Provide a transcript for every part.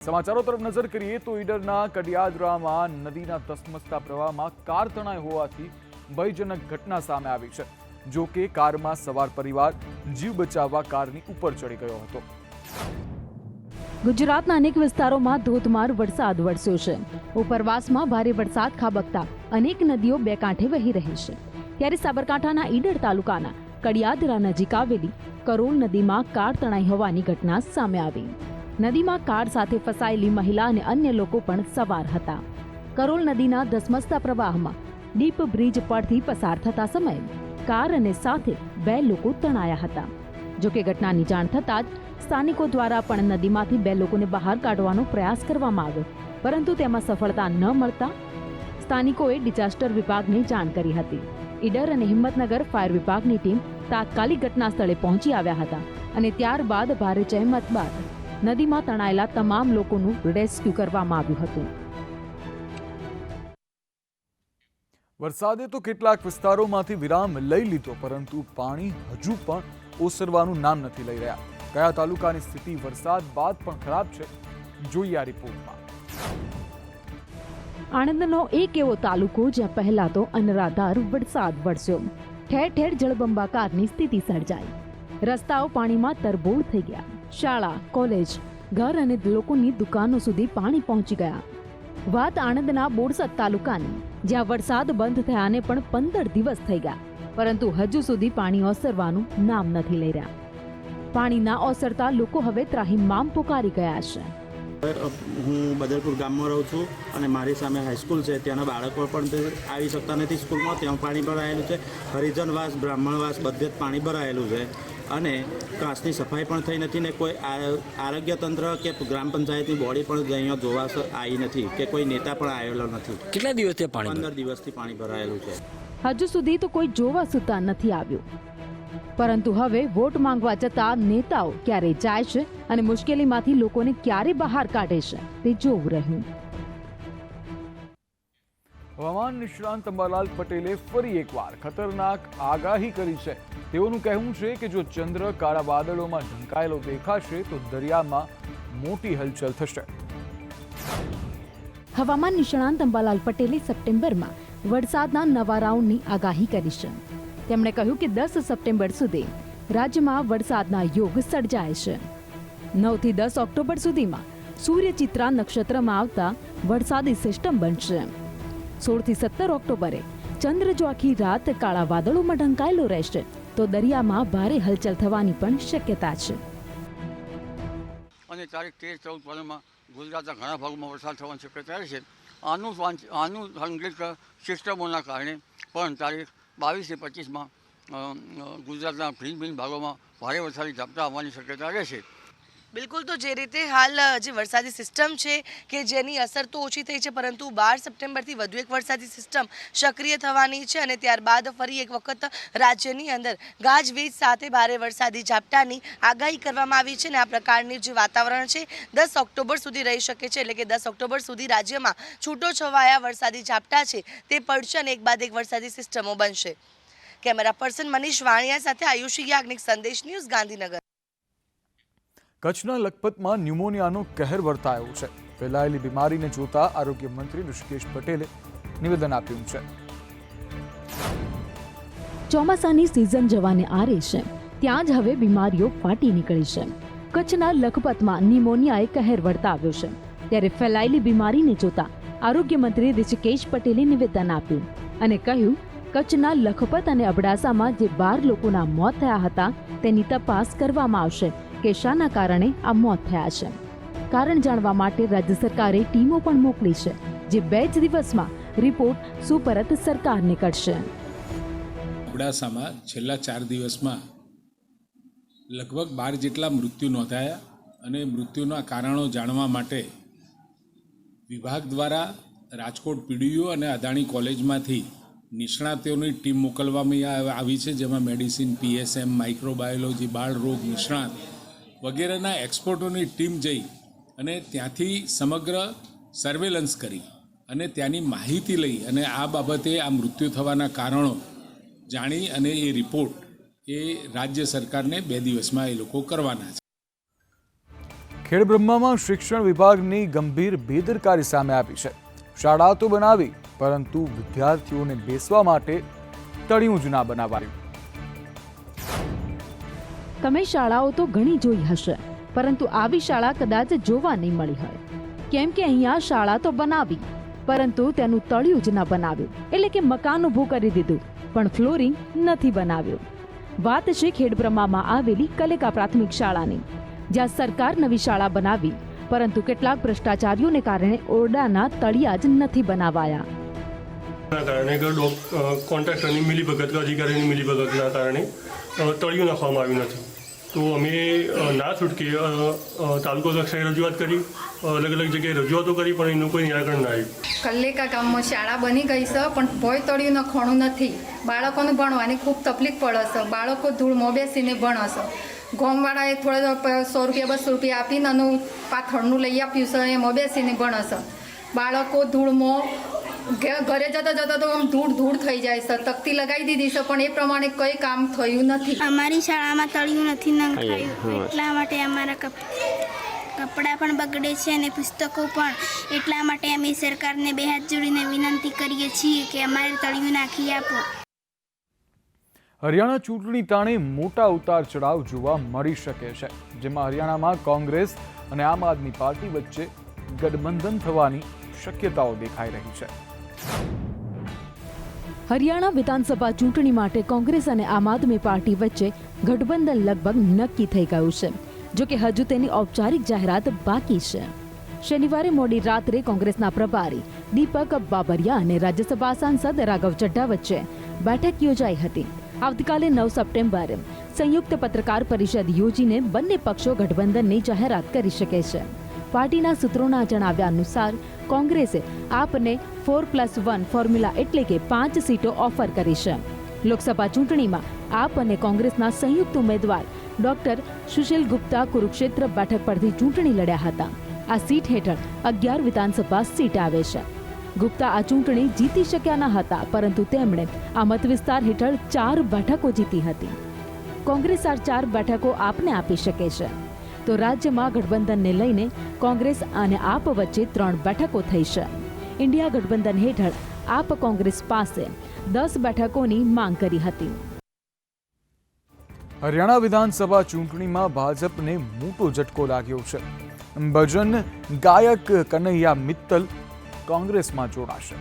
સમાચારો તરફ નજર કરીએ તો ઈડરના કડિયાદરામાં નદીના ધસમસતા પ્રવાહમાં કાર તણાઈ હોવાથી ભયજનક ઘટના સામે આવી છે। જો કે કારમાં સવાર પરિવાર જીવ બચાવવા કારની ઉપર ચડી ગયો હતો। ગુજરાતના અનેક વિસ્તારોમાં ધોધમાર વરસાદ વરસ્યો છે। ઉપરવાસમાં ભારે વરસાદ ખાબકતા અનેક નદીઓ બે કાંઠે વહી રહી છે। ત્યારે સાબરકાંઠાના ઈડર તાલુકાના કડિયાદરા નજીક આવેલી કરોલ નદીમાં કાર તણાઈ હોવાની ઘટના સામે આવી। નદીમાં કાર સાથે ફસાયેલી મહિલા અને અન્ય લોકો પણ સવાર હતા। કરોલ નદીના ધસમસતા પ્રવાહમાં ડીપ બ્રિજ પરથી પસાર થતા સમયે કાર અને સાથે બે લોકો તણાયા હતા। જો કે ઘટનાની જાણ થતાં જ સ્થાનિકો દ્વારા પણ નદીમાંથી બે લોકોને બહાર કાઢવાનો પ્રયાસ કરવામાં આવ્યો, પરંતુ તેમાં સફળતા ન મળતા સ્થાનિકોએ ડિઝાસ્ટર વિભાગને જાણ કરી હતી। ઈડર અને હિંમતનગર ફાયર વિભાગની ટીમ તાત્કાલિક ઘટના સ્થળે પહોંચી આવ્યા હતા અને ત્યારબાદ ભારે જહેમત બાદ નદીમાં તણાયેલા તમામ લોકોનું રેસ્ક્યુ કરવામાં આવ્યું હતું। વરસાદે તો કેટલાક વિસ્તારોમાંથી વિરામ લઈ લીધો, પરંતુ પાણી હજુ પણ ઓસરવાનું નામ નથી લઈ રહ્યા। કયા તાલુકાની સ્થિતિ વરસાદ બાદ પણ ખરાબ છે, જોઈએ આ રિપોર્ટમાં। આણંદનો એક એવો તાલુકો જ્યાં પહેલા તો અનરાધાર વરસાદ વરસ્યો। ઠેર ઠેર જળબંબાકારની સ્થિતિ સર્જાઈ। રસ્તાઓ પાણીમાં તરબોળ થઈ ગયા। શાળા, કોલેજ, ઘર અને લોકોની દુકાનો સુધી પાણી પહોંચી ગયા। વાત આણંદના બોરસદ તાલુકાની, જ્યાં વરસાદ બંધ થયાને પણ 15 દિવસ થઈ ગયા, પરંતુ હજુ સુધી પાણી ઓસરવાનું નામ નથી લઈ રહ્યા। પાણીના ઓસરતા લોકો હવે ત્રાહિમામ પુકારી ગયા છે। હું બદરપુર ગામમાં રહું છું અને મારી સામે હાઈસ્કૂલ છે। ત્યાંના બાળકો પણ આવી શકતા નથી સ્કૂલમાં, ત્યાં પાણી ભરાયેલું છે। હરિજનવાસ, બ્રાહ્મણવાસ બધે જ પાણી ભરાયેલું છે અને કાંસની સફાઈ પણ થઈ નથી ને કોઈ આરોગ્ય તંત્ર કે ગ્રામ પંચાયતની બોડી પણ અહીંયા જોવા આવી નથી કે કોઈ નેતા પણ આવેલો નથી। કેટલા દિવસથી પાણી 15 દિવસથી પાણી ભરાયેલું છે। હજુ સુધી તો કોઈ જોવા સુતા નથી આવ્યું, પરંતુ હવે વોટ માંગવા જતા નેતાઓ ક્યારે જાય છે અને મુશ્કેલીમાંથી લોકોને ક્યારે બહાર કાઢે છે તે જોવું રહ્યું। હવામાન નિષ્ણાંત અંબાલાલ પટેલે ફરી એકવાર ખતરનાક આગાહી કરી છે। તેઓનું કહેવું છે કે જો ચંદ્ર કાળા વાદળોમાં ઢંકાયેલો દેખાશે તો દરિયામાં મોટી હલચલ થશે। હવામાન નિષ્ણાંત અંબાલાલ પટેલે સપ્ટેમ્બરમાં વરસાદના નવા રાઉન્ડની આગાહી કરી છે। તેમણે કહ્યું કે 10 સપ્ટેમ્બર સુધી રાજ્યમાં વરસાદના યોગ સર્જાય છે। 9 થી 10 ઓક્ટોબર સુધીમાં સૂર્યચિત્રા નક્ષત્રમાં આવતા વરસાદી સિસ્ટમ બનશે। 16 થી 17 ઓક્ટોબરે ચંદ્ર જો આખી રાત કાળા વાદળોમાં ઢંકાયેલો રહેશે તો દરિયામાં ભારે હલચલ થવાની પણ શક્યતા છે। અને તારીખ 13-14 ગુજરાતના ઘણા ભાગોમાં વરસાદ થવાની શક્યતા છે। આનું સંગ્રહિત સિસ્ટમોના કારણે પણ તારીખ 22 થી 25 ગુજરાતના ભિન્ન ભાગોમાં ભારે વરસાદી ઝાપટા આવવાની શક્યતા રહેશે। બિલકુલ, તો જે રીતે હાલ જે વરસાદી સિસ્ટમ છે કે જેની અસર તો ઓછી થઈ છે, પરંતુ 12 સપ્ટેમ્બરથી વધુ એક વરસાદી સિસ્ટમ સક્રિય થવાની છે અને ત્યારબાદ ફરી એક વખત રાજ્યની અંદર ગાજવીજ સાથે ભારે વરસાદી ઝાપટાની આગાહી કરવામાં આવી છે અને આ પ્રકારની જે વાતાવરણ છે 10 ઓક્ટોબર સુધી રહી શકે છે। એટલે કે 10 ઓક્ટોબર સુધી રાજ્યમાં છૂટો છવાયા વરસાદી ઝાપટા છે તે પડશે અને એક બાદ એક વરસાદી સિસ્ટમો બનશે। કેમેરા પર્સન મનીષ વાણિયા સાથે આયુષી યાજ્ઞિક, સંદેશ ન્યૂઝ, ગાંધીનગર। કચ્છના લખપતમાં ન્યુમોનિયાનો કહેર વર્તાયો છે। ફેલાયેલી બીમારીને જોતા આરોગ્ય મંત્રી ઋષિકેશ પટેલે નિવેદન આપ્યું છે। ચોમાસાની સિઝન જવાને આરે છે, ત્યાં જ હવે બીમારીઓ ફાટી નીકળી છે। કચ્છના લખપતમાં ન્યુમોનિયાએ કહેર વર્તાવ્યો છે, ત્યારે ફેલાયેલી બીમારીને જોતા આરોગ્ય મંત્રી ઋષિકેશ પટેલે નિવેદન આપ્યું અને કહ્યું, કચ્છના લખપત અને અબડાસામાં જે 12 લોકોના મોત થયા હતા તેની તપાસ કરવામાં આવશે કે શાના કારણે આ મોત થયા છે। કારણ જાણવા માટે રાજ્ય સરકારે ટીમો પણ મોકલી છે, જે 2 જ દિવસમાં રિપોર્ટ સુપરત સરકારને કરશે। અબડાસામાં છેલ્લા 4 દિવસમાં લગભગ 12 જેટલા મૃત્યુ નોંધાયા અને મૃત્યુના કારણો જાણવા માટે વિભાગ દ્વારા રાજકોટ પીડીયુ અને અદાણી કોલેજમાંથી નિષ્ણાતોની ટીમ મોકલવામાં આવી છે, જેમાં મેડિસિન, PSM, માઇક્રોબાયોલોજી, બાળ રોગ નિષ્ણાત વગેરેના એક્સપર્ટોની ટીમ જઈ અને ત્યાંથી સમગ્ર સર્વેલન્સ કરી અને ત્યાંની માહિતી લઈ અને આ બાબતે આ મૃત્યુ થવાના કારણો જાણી અને એ રિપોર્ટ એ રાજ્ય સરકારને 2 દિવસમાં એ લોકો કરવાના છે। ખેડબ્રહ્મામાં શિક્ષણ વિભાગની ગંભીર બેદરકારી સામે આવી છે. શાળા તો બનાવી, પરંતુ વિદ્યાર્થીઓને બેસવા માટે તળિયું જ ના બનાવાયું. તમે શાળાઓ તો ઘણી જોઈ હશે, પરંતુ આવી શાળા કદાચ જોવા નહીં મળી હોય. કેમ કે અહીંયા શાળા તો બનાવી, પરંતુ તેનું તળિયું જ ન બનાવ્યું, એટલે કે મકાન ઊભું કરી દીધું, પણ ફ્લોરિંગ નથી બનાવ્યું. વાત છે ખેડબ્રહ્મામાં આવેલી કલેકા પ્રાથમિક શાળાની, જ્યાં સરકાર નવી શાળા બનાવી, પરંતુ કેટલાક ભ્રષ્ટાચારીઓને કારણે ઓરડાના તળિયા જ નથી બનાવાયા. કારણે કોન્ટ્રાક્ટરની મિલીભગત અધિકારીની મિલીભગતના કારણે તળિયું નાખવામાં આવ્યું નથી. તો અમે ના છૂટકે તાલુકો કક્ષાએ રજૂઆત કરી, અલગ અલગ જગ્યાએ રજૂઆતો કરી, પણ એનું કોઈ નિરાકરણ ના આવ્યું. કલ્લેકા ગામમાં શાળા બની ગઈ છે, પણ ભોય તળિયું નખવાનું નથી. બાળકોને ભણવાની ખૂબ તકલીફ પડે છે. બાળકો ધૂળમાં બેસીને ભણે છે. ગામવાળાએ થોડા 100 રૂપિયા 200 રૂપિયા આપીને આનું પાથરનું લઈ આપ્યું છે, એમાં બેસીને ભણે છે. બાળકો ધૂળમાં ઘરે જતા જતા તો આમ ધૂળ થઈ જાય છે. તકતી લગાવી દીધી છે, પણ એ પ્રમાણે કંઈ કામ થયું નથી. અમારી શાળામાં તળિયું નથી નંખાયું, એટલા માટે અમારા કપડાં પણ બગડે છે અને પુસ્તકો પણ. એટલા માટે અમે સરકારને 2 હાથ જોડીને વિનંતી કરીએ છીએ કે અમારે તળિયું નાખી આપો. હરિયાણા ચૂંટણી તાણે મોટા ઉતાર ચઢાવ જોવા મળી શકે છે, જેમાં હરિયાણામાં કોંગ્રેસ અને આમ આદમી પાર્ટી વચ્ચે ગઠબંધન થવાની શક્યતાઓ દેખાઈ રહી છે. હરિયાણા વિધાનસભા ચૂંટણી માટે કોંગ્રેસ અને આમ આદમી પાર્ટી વચ્ચે ગઠબંધન લગભગ નક્કી થઈ ગયું છે, જો કે હજુ તેની ઔપચારિક જાહેરાત બાકી છે. શનિવારે મોડી રાત્રે કોંગ્રેસના પ્રભારી દીપક બાબરિયા અને રાજ્યસભા સાંસદ રાઘવ ચડ્ઢા વચ્ચે બેઠક યોજાઈ હતી. આવતીકાલે 9 સપ્ટેમ્બરે સંયુક્ત પત્રકાર પરિષદ યોજીને બંને પક્ષો ગઠબંધનની જાહેરાત કરી શકે છે. પાર્ટીના સૂત્રોના જણાવ્યા અનુસાર કોંગ્રેસે આપને 4+1 ફોર્મ્યુલા એટલે કે 5 સીટો ઓફર કરી છે. લોકસભા ચૂંટણીમાં આપ અને કોંગ્રેસના સંયુક્ત ઉમેદવાર ડોક્ટર સુશીલ ગુપ્તા કુરુક્ષેત્ર બેઠક પરથી ચૂંટણી લડ્યા હતા. આ સીટ હેઠળ 11 વિધાનસભા સીટ આવે છે. ગુપ્તા આ ચૂંટણી જીતી શક્યા ન હતા, પરંતુ તેમણે આ મતવિસ્તાર હેઠળ 4 બેઠકો જીતી હતી. કોંગ્રેસ આ 4 બેઠકો આપને આપી શકે છે. તો રાજ્યમાં ગઠબંધનને લઈને કોંગ્રેસ અને આપ વચ્ચે 3 બેઠકો થઈ છે. ઇન્ડિયા ગઠબંધન હેઠળ આપ કોંગ્રેસ પાસે 10 બેઠકોની માંગ કરી હતી. હરિયાણા વિધાનસભા ચૂંટણીમાં ભાજપને મોટો ઝટકો લાગ્યો છે. ભજન ગાયક કનૈયા મિત્તલ કોંગ્રેસમાં જોડાશે.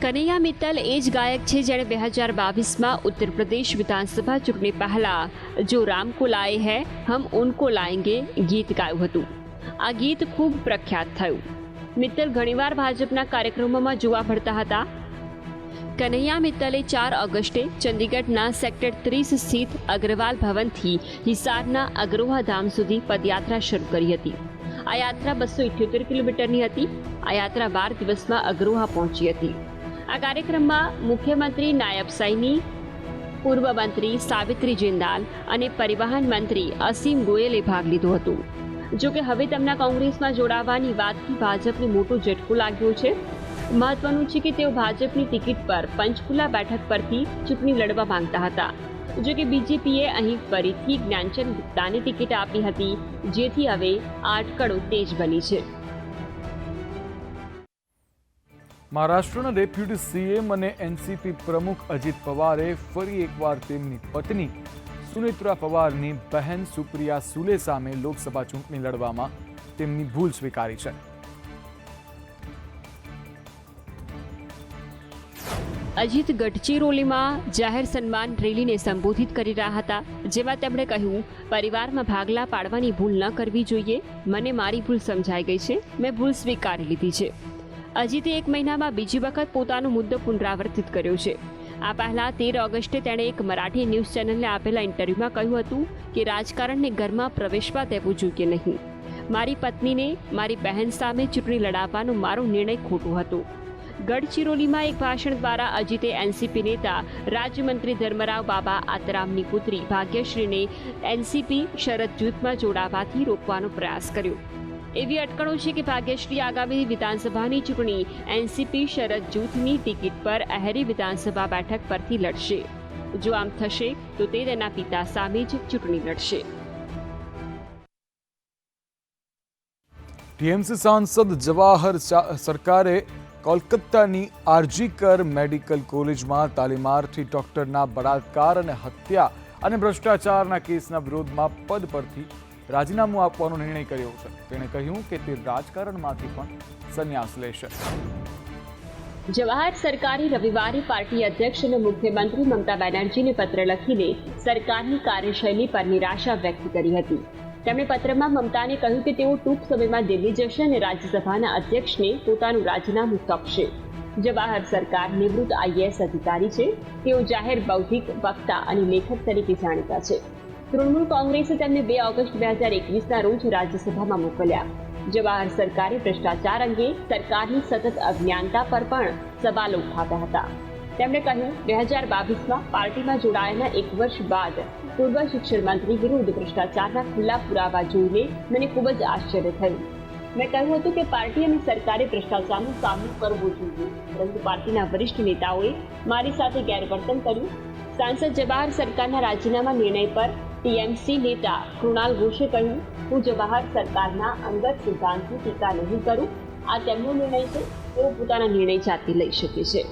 કનૈયા મિત્તલ એ જ ગાયક છે જેણે 2022માં ઉત્તર પ્રદેશ વિધાનસભા ચૂંટણી પહેલા જો રામ કો લાએ હૈ હમ ઉनको લાએંગે ગીત ગાયું હતું. આ ગીત ખૂબ પ્રખ્યાત થયું. મિત્તલ ઘણીવાર ભાજપના કાર્યક્રમોમાં જોવા મળતા હતા. કનૈયા મિત્તલે 4 ઓગસ્ટે ચંદીગઢના સેક્ટર 30 સ્થિત અગ્રવાલ ભવનથી હિસારના અગ્રોહા ધામ સુધી પદયાત્રા શરૂ કરી હતી. આ યાત્રા 278 કિલોમીટરની હતી. આ યાત્રા 12 દિવસમાં અગ્રોહા પહોંચી હતી. આ કાર્યક્રમમાં મુખ્યમંત્રી નાયબ સૈની, પૂર્વ મંત્રી સાવિત્રી જિંદાલ અને પરિવહન મંત્રી અસીમ ગોયલે ભાગ લીધો હતો. જો કે હવે તેમના કોંગ્રેસમાં જોડાવાની વાતથી ભાજપને મોટો ઝટકો લાગ્યો છે. મહત્વનું છે કે તેઓ ભાજપની ટિકિટ પર પંચકુલા બેઠક પરથી ચૂંટણી લડવા માંગતા હતા. જો કે બીજેપીએ અહીં ફરીથી જ્ઞાનચંદ ગુપ્તાને ટિકિટ આપી હતી, જેથી હવે આ અટકળો તેજ બની છે. મહારાષ્ટ્રના ડેપ્યુટી સીએમ અને એનસીપી પ્રમુખ અજીત પવારે ફરી એકવાર તેમની પત્ની સુનેત્રા પવારની બહેન સુપ્રિયા સુલે સામે લોકસભા ચૂંટણી લડવામાં તેમની ભૂલ સ્વીકારી છે. અજીત ગઢચિરોલીમાં જાહેર સન્માન રેલીને સંબોધિત કરી રહ્યા હતા, જેમાં તેમણે કહ્યું, પરિવારમાં ભાગલા પાડવાની ભૂલ ન કરવી જોઈએ. મને મારી ભૂલ સમજાઈ ગઈ છે. મેં ભૂલ સ્વીકારી લીધી છે. અજીતે 1 મહિનામાં બીજી વખત પોતાનો મુદ્દો પુનરાવર્તિત કર્યો છે. આ પહેલા 13 ઓગસ્ટે તેણે એક મરાઠી ન્યૂઝ ચેનલને આપેલા ઇન્ટરવ્યુમાં કહ્યું હતું કે રાજકારણને ઘરમાં પ્રવેશવા દેવું જોઈએ નહીં. મારી પત્નીને મારી બહેન સામે ચૂંટણી લડાવવાનો મારો નિર્ણય ખોટો હતો. ગઢચિરોલીમાં એક ભાષણ દ્વારા અજીતે એનસીપી નેતા રાજ્યમંત્રી ધર્મરાવ બાબા આતરામની પુત્રી ભાગ્યશ્રીને એનસીપી શરદ જૂથમાં જોડાવાથી રોકવાનો પ્રયાસ કર્યો. એવી અટકળો છે કે ભાગ્યશ્રી આગામી વિધાનસભાની ચૂંટણી એનસીપી શરદ જૂથની ટિકિટ પર અહેરી વિધાનસભા બેઠક પરથી લડશે. જો આમ થશે તો તે તેના પિતા સામે જ ચૂંટણી લડશે. ટીએમસી સાંસદ જવાહર સરકારે કોલકાતાની આરજીકર મેડિકલ કોલેજમાં તાલીમાર્થી ડોક્ટરના બળાત્કાર અને હત્યા અને ભ્રષ્ટાચારના કેસના વિરોધમાં પદ પરથી રાજીનામું આપવાનો નિર્ણય કર્યો છે. તેણે કહ્યું કે તે રાજકારણમાંથી પણ સંન્યાસ લેશે. જવાહર સરકારે રવિવારે પાર્ટી અધ્યક્ષ અને મુખ્યમંત્રી મમતા બેનર્જીને પત્ર લખીને સરકારની કાર્યશૈલી પર નિરાશા વ્યક્ત કરી હતી. તેમણે પત્રમાં મમતાને કહ્યું કે તેઓ ટૂંક સમયમાં દિલ્હી જશે અને રાજ્યસભાના અધ્યક્ષને પોતાનું રાજીનામું સોંપશે. જવાહર સરકાર નિવૃત્ત IAS અધિકારી છે. તેઓ જાહેર બૌદ્ધિક વક્તા અને લેખક તરીકે જાણીતા છે. તૃણમૂલ કોંગ્રેસે તેમને 2 ઓગસ્ટ 2021ના રોજ રાજ્યસભામાં મોકલ્યા. જવાહર સરકારે ભ્રષ્ટાચાર અંગે સરકારની સતત અજ્ઞાનતા પર પણ સવાલો ઉઠાવ્યા હતા. તેમણે કહ્યું 2022માં પાર્ટીમાં જોડાયાના 1 વર્ષ બાદ પૂર્વ શિક્ષણ મંત્રી વિરુદ્ધ ભ્રષ્ટાચારના ખુલ્લા પુરાવા જોઈને મને ખૂબ જ આશ્ચર્ય થયું. મેં કહ્યું હતું કે પાર્ટી અને સરકારે ભ્રષ્ટાચારનો સામનો કરવો જોઈએ, પરંતુ પાર્ટીના વરિષ્ઠ નેતાઓએ મારી સાથે ગેરવર્તન કર્યું. સાંસદ જવાહર સરકારના રાજીનામા નિર્ણય પર ટીએમસી નેતા કૃણાલ ઘોષે કહ્યું, હું જવાહર સરકારના અંગત સિદ્ધાંતની ટીકા નહીં કરું. આ તેમનો નિર્ણય છે. તેઓ પોતાના નિર્ણય જાતે લઈ શકે છે.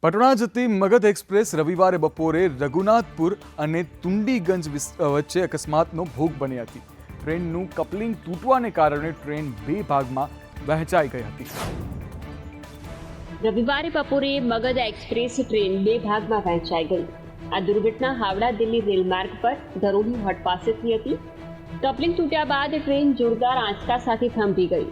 પટણા જતી મગધ એક્સપ્રેસ રવિવારે બપોરે રઘુનાથપુર અને તુંડીગંજ વચ્ચે અકસ્માતનો ભોગ બની હતી. ટ્રેનનું કપલિંગ તૂટવાને કારણે ટ્રેન 2 ભાગમાં વહેંચાઈ ગઈ હતી. રવિવારે બપોરે મગધ એક્સપ્રેસ ટ્રેન 2 ભાગમાં વહેંચાઈ ગઈ. આ દુર્ઘટના હાવડા દિલ્હી રેલમાર્ગ પર ધરોલી હટ પાસેથી હતી. કપલિંગ તૂટ્યા બાદ ટ્રેન જોરદાર આંચકા સાથે થંભી ગઈ.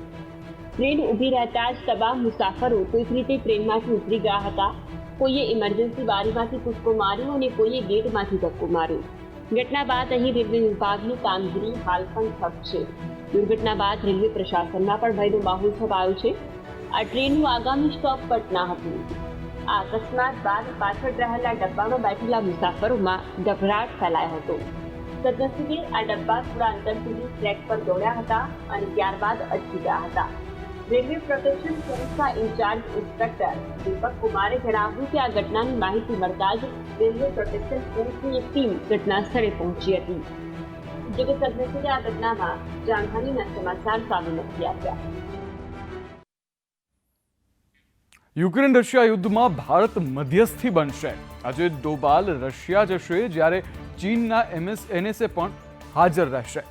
ટ્રેન ઊભી રહેતા જ તમામ મુસાફરો કોઈક રીતે ટ્રેનમાંથી ઉતરી ગયા હતા. કોઈએ ઇમરજન્સી બારીમાંથી કૂદકો માર્યો અને કોઈએ ગેટમાંથી ધક્કો માર્યો. ઘટના બાદ અહીં રેલવે વિભાગની કામગીરી હાલ પણ ઠપ છે. દુર્ઘટના બાદ રેલવે પ્રશાસનમાં પણ ભયનો માહોલ છવાયો છે. આ ટ્રેનનું આગામી સ્ટોપ પટના હતું. આ અકસ્માત બાદ પાછળ રહેલા ડબ્બામાં બેઠેલા મુસાફરોમાં ગભરાટ ફેલાયો હતો. સદનસીબે આ ડબ્બા થોડા અંતર સુધી ટ્રેક પર દોડ્યા હતા અને ત્યારબાદ અટકી ગયા હતા. રેલવે પ્રોટેક્શન ફોર્સના ઇન્ચાર્જ ઇન્સ્પેક્ટર દીપક કુમારે જણાવ્યું કે આ ઘટનાની માહિતી મળતા જ રેલવે પ્રોટેક્શન ફોર્સની એક ટીમ ઘટના સ્થળે પહોંચી હતી. જોકે સદનસીબે આ ઘટનામાં જાનહાનિના સમાચાર સામે નથી આવ્યા. યુક્રેન રશિયા યુદ્ધમાં ભારત મધ્યસ્થી બનશે. અજિત ડોભાલ રશિયા જશે, જ્યારે ચીનના NSA પણ હાજર રહેશે.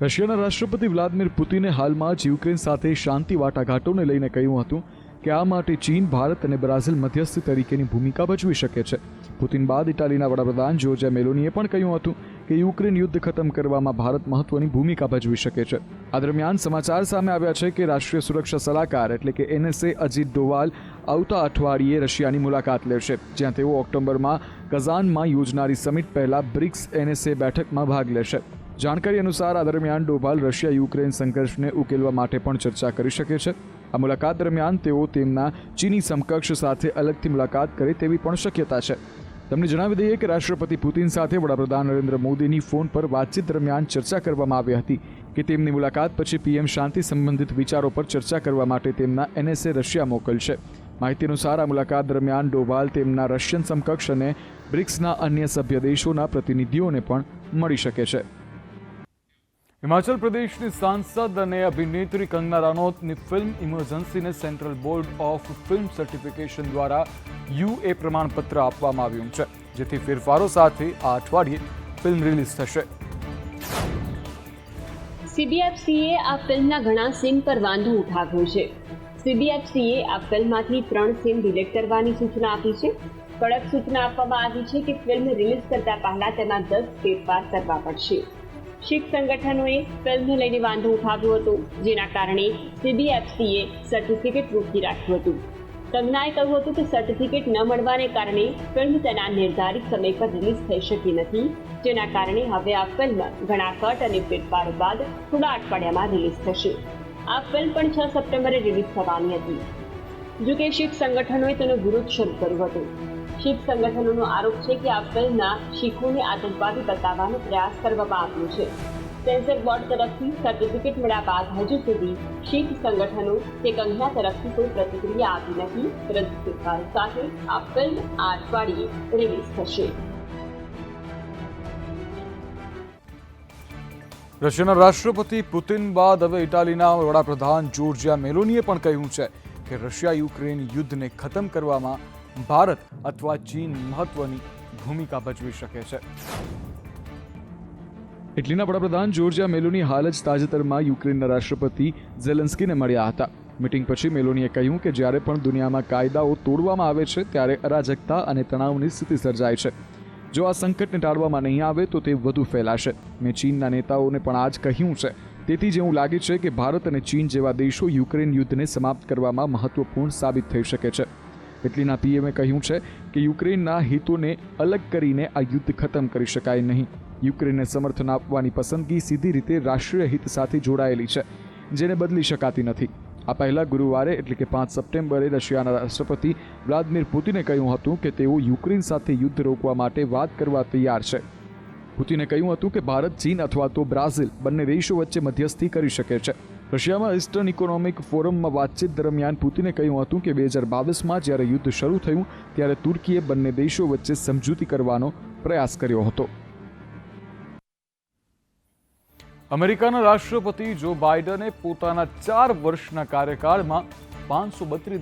રશિયાના રાષ્ટ્રપતિ વ્લાદિમીર પુતિને હાલમાં જ યુક્રેન સાથે શાંતિ વાટાઘાટોને લઈને કહ્યું હતું કે આ માટે ચીન, ભારત અને બ્રાઝિલ મધ્યસ્થી તરીકેની ભૂમિકા ભજવી શકે છે. પુતિન બાદ ઇટાલીના વડાપ્રધાન જોર્જિયા મેલોનીએ પણ કહ્યું હતું કે યુક્રેન યુદ્ધ ખતમ કરવામાં ભારત મહત્વની ભૂમિકા ભજવી શકે છે. આ દરમિયાન સમાચાર સામે આવ્યા છે કે રાષ્ટ્રીય સુરક્ષા સલાહકાર એટલે કે NSA અજિત ડોવાલ આવતા અઠવાડિયે રશિયાની મુલાકાત લેશે, જ્યાં તેઓ ઓક્ટોબરમાં કઝાનમાં યોજનારી સમિટ પહેલા બ્રિક્સ NSA બેઠકમાં ભાગ લેશે. જાણકારી અનુસાર આ દરમિયાન ડોભાલ રશિયા યુક્રેન સંઘર્ષને ઉકેલવા માટે પણ ચર્ચા કરી શકે છે. આ મુલાકાત દરમિયાન તેઓ તેમના ચીની સમકક્ષ સાથે અલગથી મુલાકાત કરે તેવી પણ શક્યતા છે. તમને જણાવી દઈએ કે રાષ્ટ્રપતિ પુતિન સાથે વડાપ્રધાન નરેન્દ્ર મોદીની ફોન પર વાતચીત દરમિયાન ચર્ચા કરવામાં આવી હતી કે તેમની મુલાકાત પછી PM શાંતિ સંબંધિત વિચારો પર ચર્ચા કરવા માટે તેમના NSA રશિયા મોકલશે. માહિતી અનુસાર આ મુલાકાત દરમિયાન ડોભાલ તેમના રશિયન સમકક્ષ અને બ્રિક્સના અન્ય સભ્ય દેશોના પ્રતિનિધિઓને પણ મળી શકે છે. હિમાચલ પ્રદેશની સાંસદ અને અભિનેત્રી કંગના રાનૌતની ફિલ્મ ઇમરજન્સીને Central Board of Film Certification દ્વારા UA પ્રમાણપત્ર આપવામાં આવ્યું છે, જેથી ફેરફારો સાથે આ અઠવાડિયે ફિલ્મ રિલીઝ થશે. CBFCએ આ ફિલ્મના ઘણા સીન પર વાંધો ઉઠાવ્યો છે. CBFCએ આ ફિલ્મમાંથી 3 સીન ડિલીટ કરવાની સૂચના આપી છે. કડક સૂચના આપવામાં આવી છે કે ફિલ્મ રિલીઝ કરતા પહેલા તેમાં 10 ફેરફાર કરવા પડશે. શીખ સંગઠનોએ ફિલ્મને લઈને વાંધો ઉઠાવ્યો હતો, જેના કારણે CBFCએ સર્ટિફિકેટ રોકી રાખ્યું હતું. કંગનાએ કહ્યું હતું કે સર્ટિફિકેટ ન મળવાને કારણે ફિલ્મ તેના નિર્ધારિત સમય પર રિલીઝ થઈ શકી નથી, જેના કારણે હવે આ ફિલ્મ ઘણા કટ અને ફેરફારો બાદ થોડા અઠવાડિયામાં રિલીઝ થશે. આ ફિલ્મ પણ 6 સપ્ટેમ્બરે રિલીઝ થવાની હતી. જોકે શીખ સંગઠનોએ તેનો વિરોધ શરૂ કર્યો હતો. શીખ સંગઠનોનો આરોપ છે કે આ ફિલ્મના શીખોને આતંકવાદી બતાવવાનો પ્રયાસ કરવામાં આવ્યો છે. સેન્સર બોર્ડ તરફથી સર્ટિફિકેટ મળ્યા બાદ હજુ સુધી શીખ સંગઠનો કે કંગના તરફથી કોઈ પ્રતિક્રિયા આપી નથી, પરંતુ ફેરફારો સાથે આ ફિલ્મ આ અઠવાડિયે રિલીઝ થશે. રશિયાના રાષ્ટ્રપતિ પુતિન બાદ હવે ઇટાલીના વડાપ્રધાન જોર્જિયા મેલોનીએ પણ કહ્યું છે કે રશિયા યુક્રેન યુદ્ધને ખતમ કરવામાં ભારત અથવા ચીન મહત્વની ભૂમિકા ભજવી શકે છે. ઇટલીના વડાપ્રધાન જોર્જિયા મેલોની હાલ જ તાજેતરમાં યુક્રેનના રાષ્ટ્રપતિ ઝેલેન્સ્કીને મળ્યા હતા. મીટિંગ પછી મેલોનીએ કહ્યું કે જ્યારે પણ દુનિયામાં કાયદાઓ તોડવામાં આવે છે ત્યારે અરાજકતા અને તણાવની સ્થિતિ સર્જાય છે. જો આ સંકટને ટાળવામાં નહીં આવે તો તે વધુ ફેલાશે. મેં ચીનના નેતાઓને પણ આ જ કહ્યું છે. તેથી જ એવું લાગે છે કે ભારત અને ચીન જેવા દેશો યુક્રેન યુદ્ધને સમાપ્ત કરવામાં મહત્વપૂર્ણ સાબિત થઈ શકે છે. ઇટલીના પીએમએ કહ્યું છે કે યુક્રેનના હિતોને અલગ કરીને આ યુદ્ધ ખતમ કરી શકાય નહીં. યુક્રેનને સમર્થન આપવાની પસંદગી સીધી રીતે રાષ્ટ્રીય હિત સાથે જોડાયેલી છે, જેને બદલી શકાતી નથી. આ પહેલા ગુરુવારે એટલે કે 5 સપ્ટેમ્બરે રશિયાના રાષ્ટ્રપતિ વ્લાદિમીર પુતિને કહ્યું હતું કે તેઓ યુક્રેન સાથે યુદ્ધ રોકવા માટે વાત કરવા તૈયાર છે. પુતિને કહ્યું હતું કે ભારત, ચીન અથવા તો બ્રાઝિલ બંને દેશો વચ્ચે મધ્યસ્થી કરી શકે છે. રશિયામાં ઇસ્ટર્ન ઇકોનોમિક ફોરમમાં વાતચીત દરમિયાન પુતિને કહ્યું હતું કે 2022માં જ્યારે યુદ્ધ શરૂ થયું ત્યારે તુર્કીએ બંને દેશો વચ્ચે સમજૂતી કરવાનો પ્રયાસ કર્યો હતો. અમેરિકાના રાષ્ટ્રપતિ જો બાઇડને પોતાના 4 વર્ષના કાર્યકાળમાં 532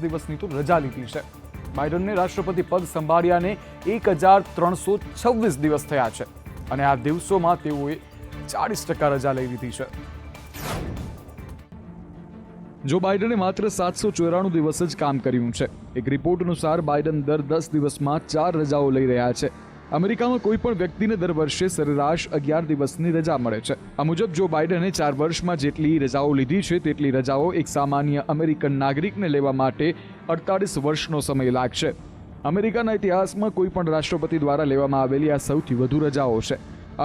દિવસની તો રજા લીધી છે. બાઇડનને રાષ્ટ્રપતિ પદ સંભાળ્યાને 1326 દિવસ થયા છે અને આ દિવસોમાં તેઓએ 40% રજા લઈ લીધી છે. જો બાઇડને માત્ર 794 દિવસ જ કામ કર્યું છે. એક રિપોર્ટ અનુસાર બાઇડન દર 10 દિવસમાં 4 રજાઓ લઈ રહ્યા છે. અમેરિકામાં કોઈ પણ વ્યક્તિને દર વર્ષે સરેરાશ 11 દિવસની રજા મળે છે. આ મુજબ જો બાઇડને 4 વર્ષમાં જેટલી રજાઓ લીધી છે તેટલી રજાઓ એક સામાન્ય અમેરિકન નાગરિકને લેવા માટે 48 વર્ષનો સમય લાગશે. અમેરિકાના ઇતિહાસમાં કોઈ પણ રાષ્ટ્રપતિ દ્વારા લેવામાં આવેલી આ સૌથી વધુ રજાઓ છે.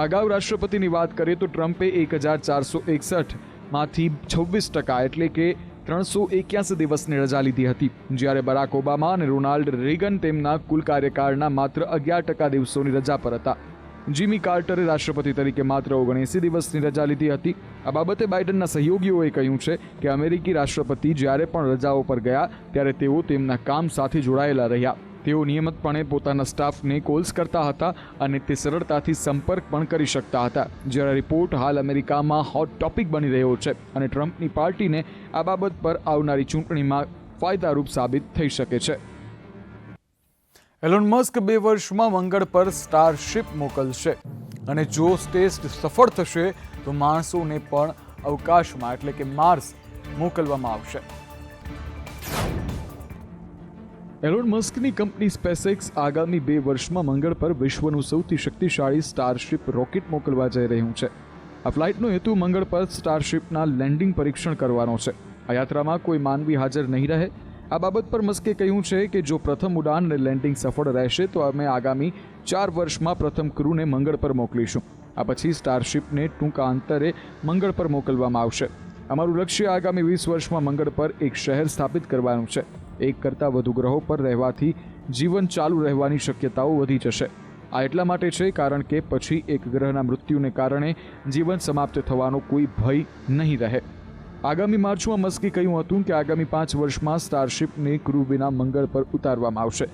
અગાઉ રાષ્ટ્રપતિની વાત કરીએ તો ટ્રમ્પે 1461માંથી 26% એટલે કે 381 દિવસની રજા લીધી હતી, જ્યારે બરાક ઓબામા અને રોનાલ્ડ રેગન તેમના કુલ કાર્યકાળના માત્ર 11% દિવસોની રજા પર હતા. જીમી કાર્ટરે રાષ્ટ્રપતિ તરીકે માત્ર 79 દિવસની રજા લીધી હતી. આ બાબતે બાઇડનના સહયોગીઓએ કહ્યું છે કે અમેરિકી રાષ્ટ્રપતિ જ્યારે પણ રજાઓ પર ગયા ત્યારે તેઓ તેમના કામ સાથે જોડાયેલા રહ્યા. તેઓ નિયમિતપણે પોતાના સ્ટાફને કોલ્સ કરતા હતા અને તે સરળતાથી સંપર્ક પણ કરી શકતા હતા. જ્યારે રિપોર્ટ હાલ અમેરિકામાં હોટ ટોપિક બની રહ્યો છે અને ટ્રમ્પની પાર્ટીને આ બાબત પર આવનારી ચૂંટણીમાં ફાયદારૂપ સાબિત થઈ શકે છે. એલોન મસ્ક 2 વર્ષમાં મંગળ પર સ્ટારશિપ મોકલશે અને જો ટેસ્ટ સફળ થશે તો માણસોને પણ અવકાશમાં એટલે કે માર્સ મોકલવામાં આવશે. એલોન મસ્કની કંપની સ્પેસએક્સ આગામી 2 વર્ષમાં મંગળ પર વિશ્વનું સૌથી શક્તિશાળી સ્ટારશિપ રોકેટ મોકલવા જઈ રહ્યું છે. આ ફ્લાઇટનો હેતુ મંગળ પર સ્ટારશિપના લેન્ડિંગ પરીક્ષણ કરવાનો છે. આ યાત્રામાં કોઈ માનવી હાજર નહીં રહે. આ બાબત પર મસ્કે કહ્યું છે કે જો પ્રથમ ઉડાન અને લેન્ડિંગ સફળ રહેશે તો અમે આગામી 4 વર્ષમાં પ્રથમ ક્રૂને મંગળ પર મોકલીશું. આ પછી સ્ટારશિપને ટૂંકા અંતરે મંગળ પર મોકલવામાં આવશે. અમારું લક્ષ્ય આગામી 20 વર્ષમાં મંગળ પર એક શહેર સ્થાપિત કરવાનું છે. 1 કરતાં વધુ ગ્રહો પર રહેવાથી જીવન ચાલુ રહેવાની શક્યતાઓ વધી જશે. આ એટલા માટે છે કારણ કે પછી એક ગ્રહના મૃત્યુને કારણે જીવન સમાપ્ત થવાનો કોઈ ભય નહીં રહે. આગામી માર્ચમાં મસ્કે કહ્યું હતું કે આગામી 5 વર્ષમાં સ્ટારશિપને ક્રૂ વિના મંગળ પર ઉતારવામાં આવશે.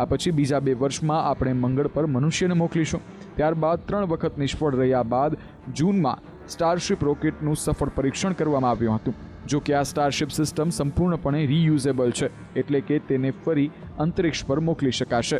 આ પછી બીજા 2 વર્ષમાં આપણે મંગળ પર મનુષ્યને મોકલીશું. ત્યારબાદ 3 વખત નિષ્ફળ રહ્યા બાદ જૂનમાં સ્ટારશિપ રોકેટનું સફળ પરીક્ષણ કરવામાં આવ્યું હતું. જો કે આ સ્ટારશિપ સિસ્ટમ સંપૂર્ણપણે રીયુઝેબલ છે, એટલે કે તેને ફરી અંતરિક્ષ પર મોકલી શકાશે.